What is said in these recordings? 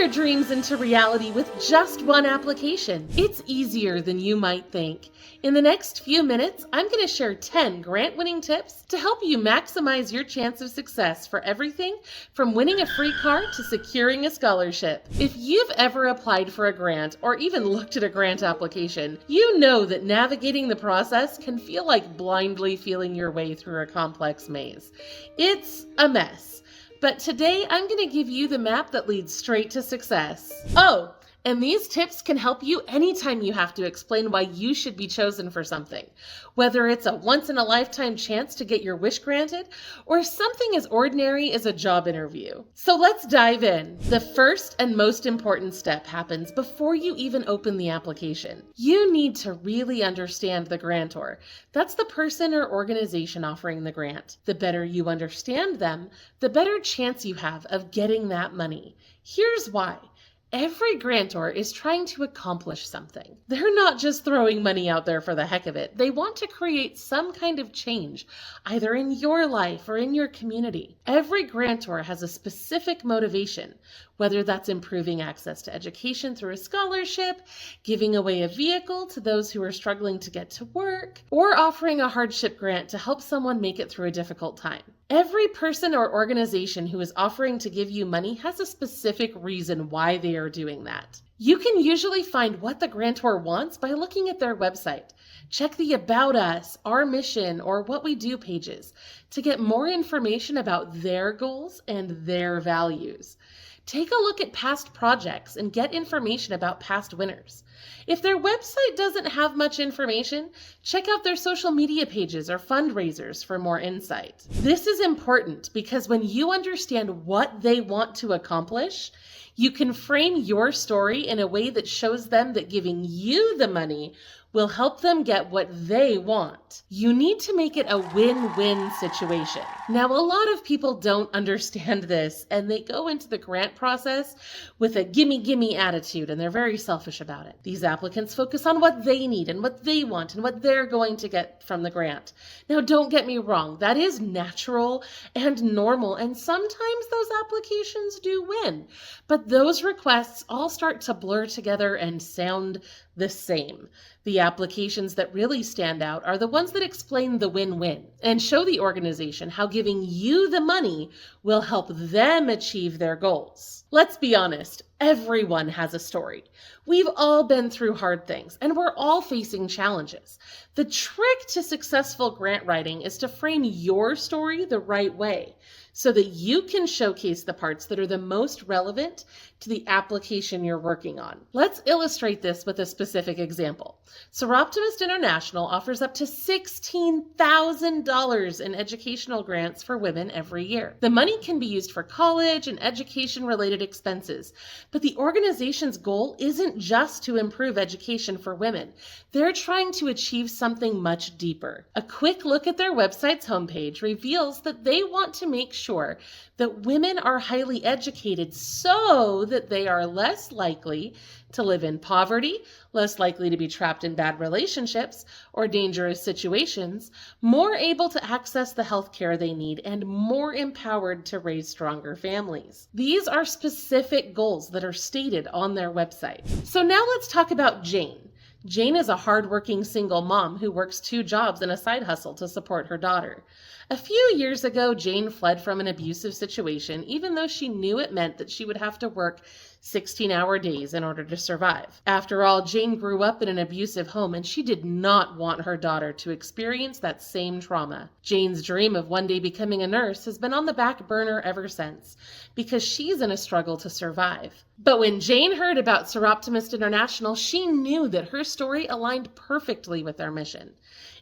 your dreams into reality with just one application. It's easier than you might think. In the next few minutes, I'm going to share 10 grant-winning tips to help you maximize your chance of success for everything from winning a free car to securing a scholarship. If you've ever applied for a grant or even looked at a grant application, you know that navigating the process can feel like blindly feeling your way through a complex maze. It's a mess. But today I'm going to give you the map that leads straight to success. Oh, and these tips can help you anytime you have to explain why you should be chosen for something. Whether it's a once-in-a-lifetime chance to get your wish granted, or something as ordinary as a job interview. So let's dive in. The first and most important step happens before you even open the application. You need to really understand the grantor. That's the person or organization offering the grant. The better you understand them, the better chance you have of getting that money. Here's why. Every grantor is trying to accomplish something. They're not just throwing money out there for the heck of it. They want to create some kind of change, either in your life or in your community. Every grantor has a specific motivation, whether that's improving access to education through a scholarship, giving away a vehicle to those who are struggling to get to work, or offering a hardship grant to help someone make it through a difficult time. Every person or organization who is offering to give you money has a specific reason why they are doing that. You can usually find what the grantor wants by looking at their website. Check the About Us, Our Mission, or What We Do pages to get more information about their goals and their values. Take a look at past projects and get information about past winners. If their website doesn't have much information, check out their social media pages or fundraisers for more insight. This is important because when you understand what they want to accomplish, you can frame your story in a way that shows them that giving you the money will help them get what they want. You need to make it a win-win situation. Now, a lot of people don't understand this, and they go into the grant process with a gimme attitude, and they're very selfish about it. These applicants focus on what they need and what they want and what they're going to get from the grant. Now, don't get me wrong, that is natural and normal, and sometimes those applications do win, but those requests all start to blur together and sound the same. The applications that really stand out are the ones that explain the win-win and show the organization how giving you the money will help them achieve their goals. Let's be honest, everyone has a story. We've all been through hard things, and we're all facing challenges. The trick to successful grant writing is to frame your story the right way, so that you can showcase the parts that are the most relevant to the application you're working on. Let's illustrate this with a specific example. Soroptimist International offers up to $16,000 in educational grants for women every year. The money can be used for college and education-related expenses, but the organization's goal isn't just to improve education for women. They're trying to achieve something much deeper. A quick look at their website's homepage reveals that they want to make sure that women are highly educated so that they are less likely to live in poverty, less likely to be trapped in bad relationships or dangerous situations, more able to access the health care they need, and more empowered to raise stronger families. These are specific goals that are stated on their website. So now let's talk about Jane. Jane is a hardworking single mom who works 2 jobs and a side hustle to support her daughter. A few years ago, Jane fled from an abusive situation, even though she knew it meant that she would have to work 16-hour days in order to survive. After all, Jane grew up in an abusive home, and she did not want her daughter to experience that same trauma. Jane's dream of one day becoming a nurse has been on the back burner ever since, because she's in a struggle to survive. But when Jane heard about Soroptimist International, she knew that her story aligned perfectly with their mission.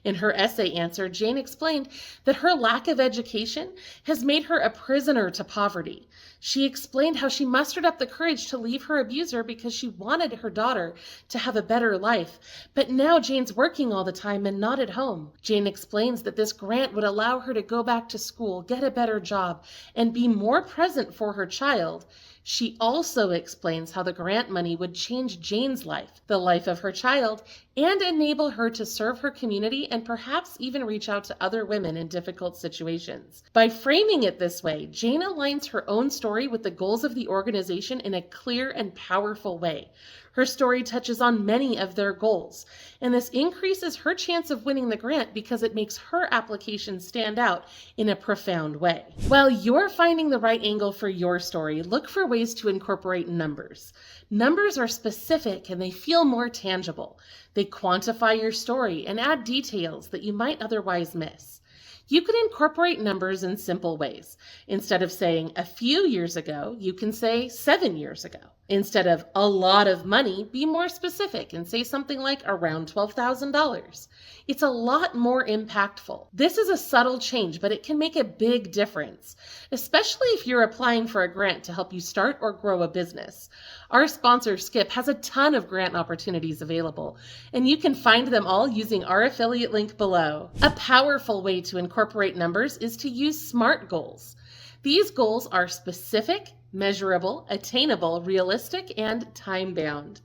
In her essay answer, Jane explained that her lack of education has made her a prisoner to poverty. She explained how she mustered up the courage to leave her abuser because she wanted her daughter to have a better life. But now Jane's working all the time and not at home. Jane explains that this grant would allow her to go back to school, get a better job, and be more present for her child. She also explains how the grant money would change Jane's life, the life of her child, and enable her to serve her community and perhaps even reach out to other women in difficult situations. By framing it this way, Jane aligns her own story with the goals of the organization in a clear and powerful way. Her story touches on many of their goals, and this increases her chance of winning the grant because it makes her application stand out in a profound way. While you're finding the right angle for your story, look for ways to incorporate numbers. Numbers are specific and they feel more tangible. They quantify your story and add details that you might otherwise miss. You can incorporate numbers in simple ways. Instead of saying a few years ago, you can say 7 years ago. Instead of a lot of money, be more specific and say something like around $12,000. It's a lot more impactful. This is a subtle change, but it can make a big difference, especially if you're applying for a grant to help you start or grow a business. Our sponsor, Skip, has a ton of grant opportunities available, and you can find them all using our affiliate link below. A powerful way to incorporate numbers is to use SMART goals. These goals are specific, measurable, attainable, realistic, and time-bound.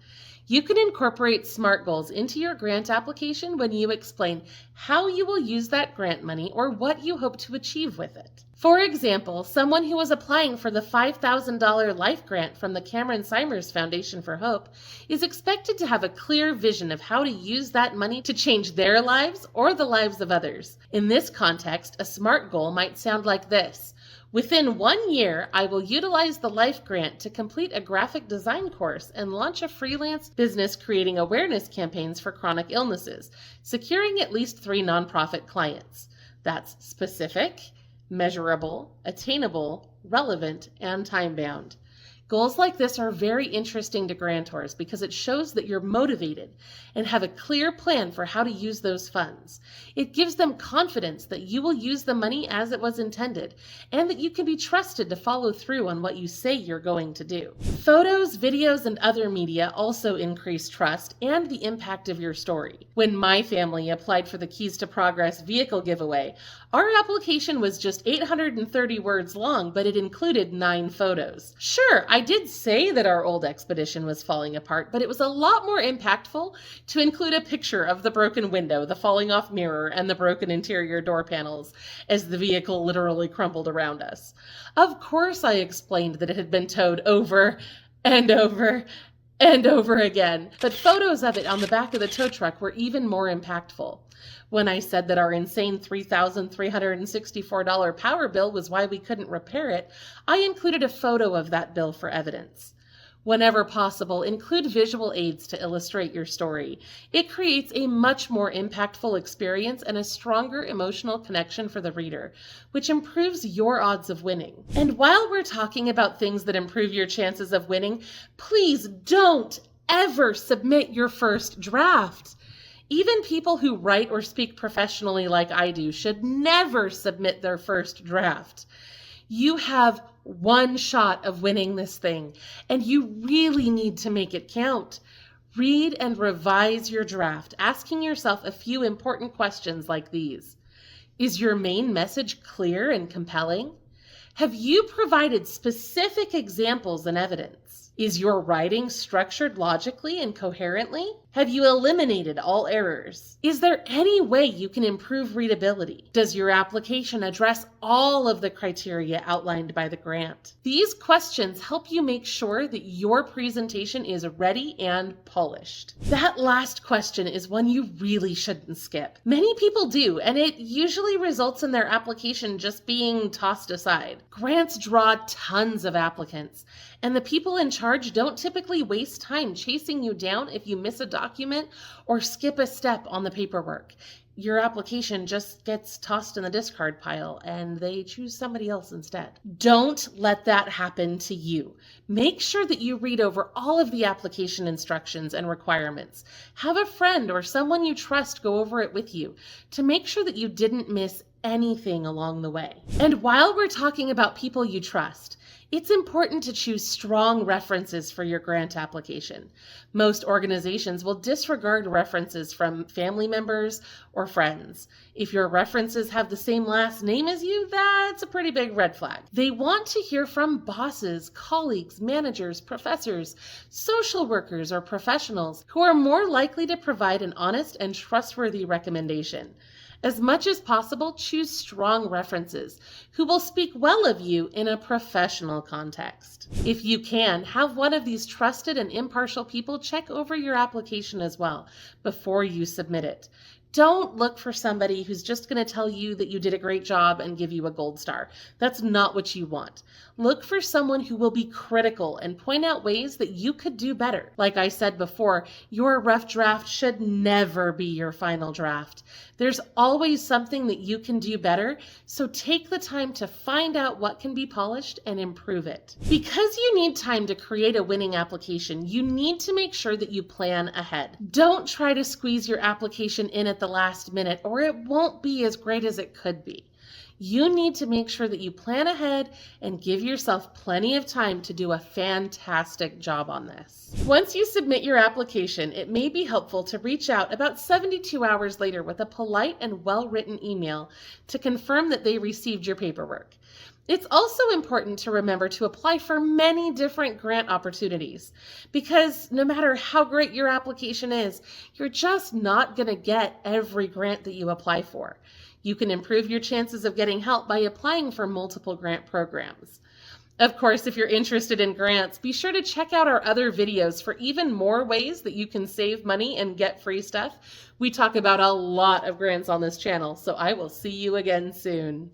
You can incorporate SMART goals into your grant application when you explain how you will use that grant money or what you hope to achieve with it. For example, someone who was applying for the $5,000 life grant from the Cameron Simers Foundation for Hope is expected to have a clear vision of how to use that money to change their lives or the lives of others. In this context, a SMART goal might sound like this. Within 1 year, I will utilize the Life Grant to complete a graphic design course and launch a freelance business creating awareness campaigns for chronic illnesses, securing at least 3 nonprofit clients. That's specific, measurable, attainable, relevant, and time-bound. Goals like this are very interesting to grantors because it shows that you're motivated and have a clear plan for how to use those funds. It gives them confidence that you will use the money as it was intended and that you can be trusted to follow through on what you say you're going to do. Photos, videos, and other media also increase trust and the impact of your story. When my family applied for the Keys to Progress vehicle giveaway, our application was just 830 words long, but it included 9 photos. Sure, I did say that our old expedition was falling apart, but it was a lot more impactful to include a picture of the broken window, the falling off mirror, and the broken interior door panels as the vehicle literally crumpled around us. Of course, I explained that it had been towed over and over and over again, but photos of it on the back of the tow truck were even more impactful. When I said that our insane $3,364 power bill was why we couldn't repair it, I included a photo of that bill for evidence. Whenever possible, include visual aids to illustrate your story. It creates a much more impactful experience and a stronger emotional connection for the reader, which improves your odds of winning. And while we're talking about things that improve your chances of winning, please don't ever submit your first draft. Even people who write or speak professionally like I do should never submit their first draft. You have one shot of winning this thing, and you really need to make it count. Read and revise your draft, asking yourself a few important questions like these. Is your main message clear and compelling? Have you provided specific examples and evidence? Is your writing structured logically and coherently? Have you eliminated all errors? Is there any way you can improve readability? Does your application address all of the criteria outlined by the grant? These questions help you make sure that your presentation is ready and polished. That last question is one you really shouldn't skip. Many people do, and it usually results in their application just being tossed aside. Grants draw tons of applicants, and the people in charge don't typically waste time chasing you down if you miss a document or skip a step on the paperwork. Your application just gets tossed in the discard pile and they choose somebody else instead. Don't let that happen to you. Make sure that you read over all of the application instructions and requirements. Have a friend or someone you trust go over it with you to make sure that you didn't miss anything along the way. And while we're talking about people you trust, It's important to choose strong references for your grant application. Most organizations will disregard references from family members or friends. If your references have the same last name as you, that's a pretty big red flag. They want to hear from bosses, colleagues, managers, professors, social workers, or professionals who are more likely to provide an honest and trustworthy recommendation. As much as possible, choose strong references who will speak well of you in a professional context. If you can, have one of these trusted and impartial people check over your application as well before you submit it. Don't look for somebody who's just going to tell you that you did a great job and give you a gold star. That's not what you want. Look for someone who will be critical and point out ways that you could do better. Like I said before, your rough draft should never be your final draft. There's always something that you can do better, so take the time to find out what can be polished and improve it. Because you need time to create a winning application, you need to make sure that you plan ahead. Don't try to squeeze your application in at the last minute, or it won't be as great as it could be. You need to make sure that you plan ahead and give yourself plenty of time to do a fantastic job on this. Once you submit your application, it may be helpful to reach out about 72 hours later with a polite and well-written email to confirm that they received your paperwork. It's also important to remember to apply for many different grant opportunities, because no matter how great your application is, you're just not going to get every grant that you apply for. You can improve your chances of getting help by applying for multiple grant programs. Of course, if you're interested in grants, be sure to check out our other videos for even more ways that you can save money and get free stuff. We talk about a lot of grants on this channel, so I will see you again soon.